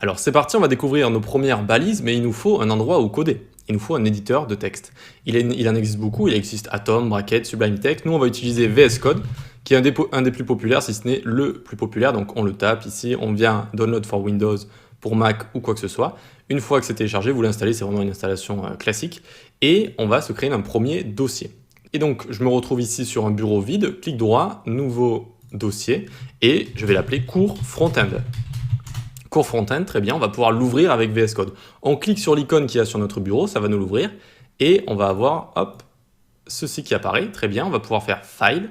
Alors c'est parti, on va découvrir nos premières balises, mais il nous faut un endroit où coder. Il nous faut un éditeur de texte. Il en existe beaucoup, il existe Atom, Bracket, Sublime Text. Nous on va utiliser VS Code, qui est un des plus populaires, si ce n'est le plus populaire. Donc on le tape ici, on vient Download for Windows pour Mac ou quoi que ce soit. Une fois que c'est téléchargé, vous l'installez, c'est vraiment une installation classique. Et on va se créer un premier dossier. Et donc je me retrouve ici sur un bureau vide, clic droit, nouveau dossier, et je vais l'appeler cours front-end. Cours front-end, très bien, on va pouvoir l'ouvrir avec VS Code. On clique sur l'icône qu'il y a sur notre bureau, ça va nous l'ouvrir, et on va avoir, hop, ceci qui apparaît, très bien, on va pouvoir faire File,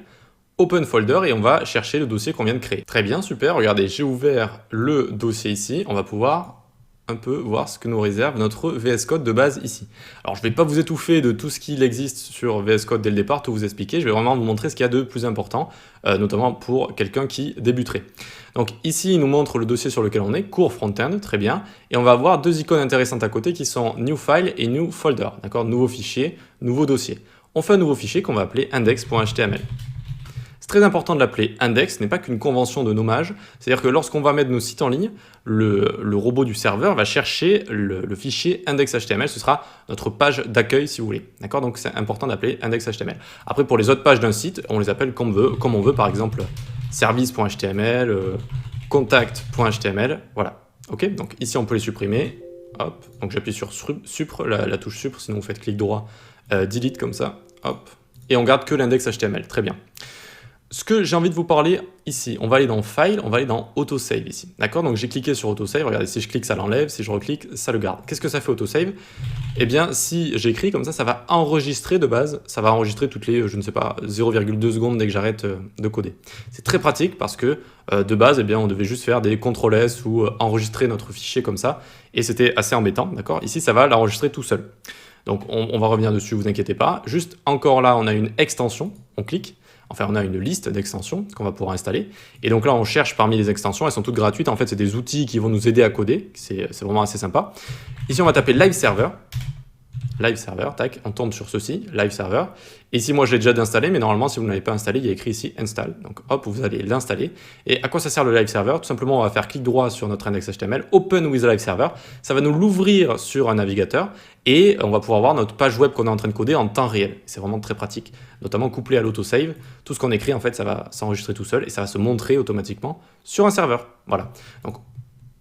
Open Folder, et on va chercher le dossier qu'on vient de créer. Très bien, super, regardez, j'ai ouvert le dossier ici, on va pouvoir un peu voir ce que nous réserve notre VS Code de base ici. Alors je ne vais pas vous étouffer de tout ce qu'il existe sur VS Code dès le départ, tout vous expliquer, je vais vraiment vous montrer ce qu'il y a de plus important, notamment pour quelqu'un qui débuterait. Donc ici, il nous montre le dossier sur lequel on est, cours front-end, très bien, et on va avoir deux icônes intéressantes à côté qui sont New File et New Folder, d'accord, nouveau fichier, nouveau dossier. On fait un nouveau fichier qu'on va appeler index.html. C'est très important de l'appeler index, ce n'est pas qu'une convention de nommage, c'est-à-dire que lorsqu'on va mettre nos sites en ligne, le robot du serveur va chercher le fichier index.html, ce sera notre page d'accueil si vous voulez, d'accord? Donc c'est important d'appeler index.html. Après pour les autres pages d'un site, on les appelle comme on veut, par exemple service.html, contact.html, voilà, ok? Donc ici on peut les supprimer, hop, donc j'appuie sur la touche supr, sinon vous faites clic droit, delete comme ça, hop, et on garde que l'index.html, très bien. Ce que j'ai envie de vous parler ici, on va aller dans File, on va aller dans Autosave ici. D'accord? Donc j'ai cliqué sur Autosave, regardez, si je clique, ça l'enlève, si je reclique, ça le garde. Qu'est-ce que ça fait Autosave? Eh bien, si j'écris comme ça va enregistrer de base, ça va enregistrer toutes les, je ne sais pas, 0,2 secondes dès que j'arrête de coder. C'est très pratique parce que de base, eh bien, on devait juste faire des CTRL-S ou enregistrer notre fichier comme ça, et c'était assez embêtant, d'accord? Ici, ça va l'enregistrer tout seul. Donc on va revenir dessus, vous inquiétez pas. Juste encore là, on a une extension, on clique. Enfin, on a une liste d'extensions qu'on va pouvoir installer. Et donc là, on cherche parmi les extensions. Elles sont toutes gratuites. En fait, c'est des outils qui vont nous aider à coder. C'est vraiment assez sympa. Ici, on va taper Live Server. Live Server, tac, on tombe sur ceci, Live Server. Ici, moi, je l'ai déjà installé, mais normalement, si vous ne l'avez pas installé, il y a écrit ici Install. Donc, hop, vous allez l'installer. Et à quoi ça sert le Live Server? Tout simplement, on va faire clic droit sur notre index.html, Open with Live Server. Ça va nous l'ouvrir sur un navigateur et on va pouvoir voir notre page web qu'on est en train de coder en temps réel. C'est vraiment très pratique, notamment couplé à l'autosave. Tout ce qu'on écrit, en fait, ça va s'enregistrer tout seul et ça va se montrer automatiquement sur un serveur. Voilà. Donc,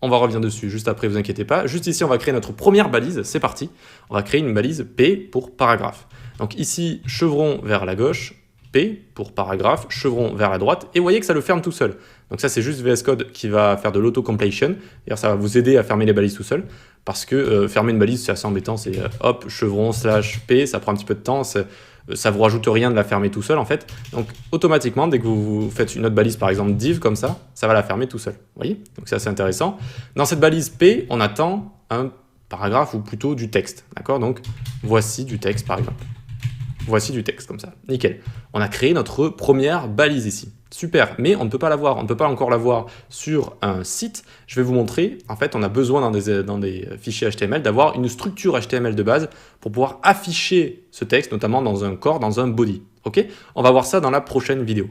on va revenir dessus juste après, vous inquiétez pas. Juste ici, on va créer notre première balise, c'est parti. On va créer une balise P pour paragraphe. Donc ici, chevron vers la gauche, P pour paragraphe, chevron vers la droite, et vous voyez que ça le ferme tout seul. Donc ça, c'est juste VS Code qui va faire de l'auto-completion, c'est-à-dire ça va vous aider à fermer les balises tout seul, parce que fermer une balise, c'est assez embêtant, c'est hop, chevron slash P, ça prend un petit peu de temps, ça vous rajoute rien de la fermer tout seul en fait. Donc automatiquement, dès que vous faites une autre balise, par exemple div comme ça va la fermer tout seul. Vous voyez? Donc c'est assez intéressant. Dans cette balise P, on attend un paragraphe ou plutôt du texte. D'accord? Donc voici du texte par exemple. Voici du texte comme ça. Nickel. On a créé notre première balise ici. Super, mais on ne peut pas la voir, on ne peut pas encore la voir sur un site. Je vais vous montrer, en fait, on a besoin dans des fichiers HTML d'avoir une structure HTML de base pour pouvoir afficher ce texte, notamment dans un corps, dans un body. Ok? On va voir ça dans la prochaine vidéo.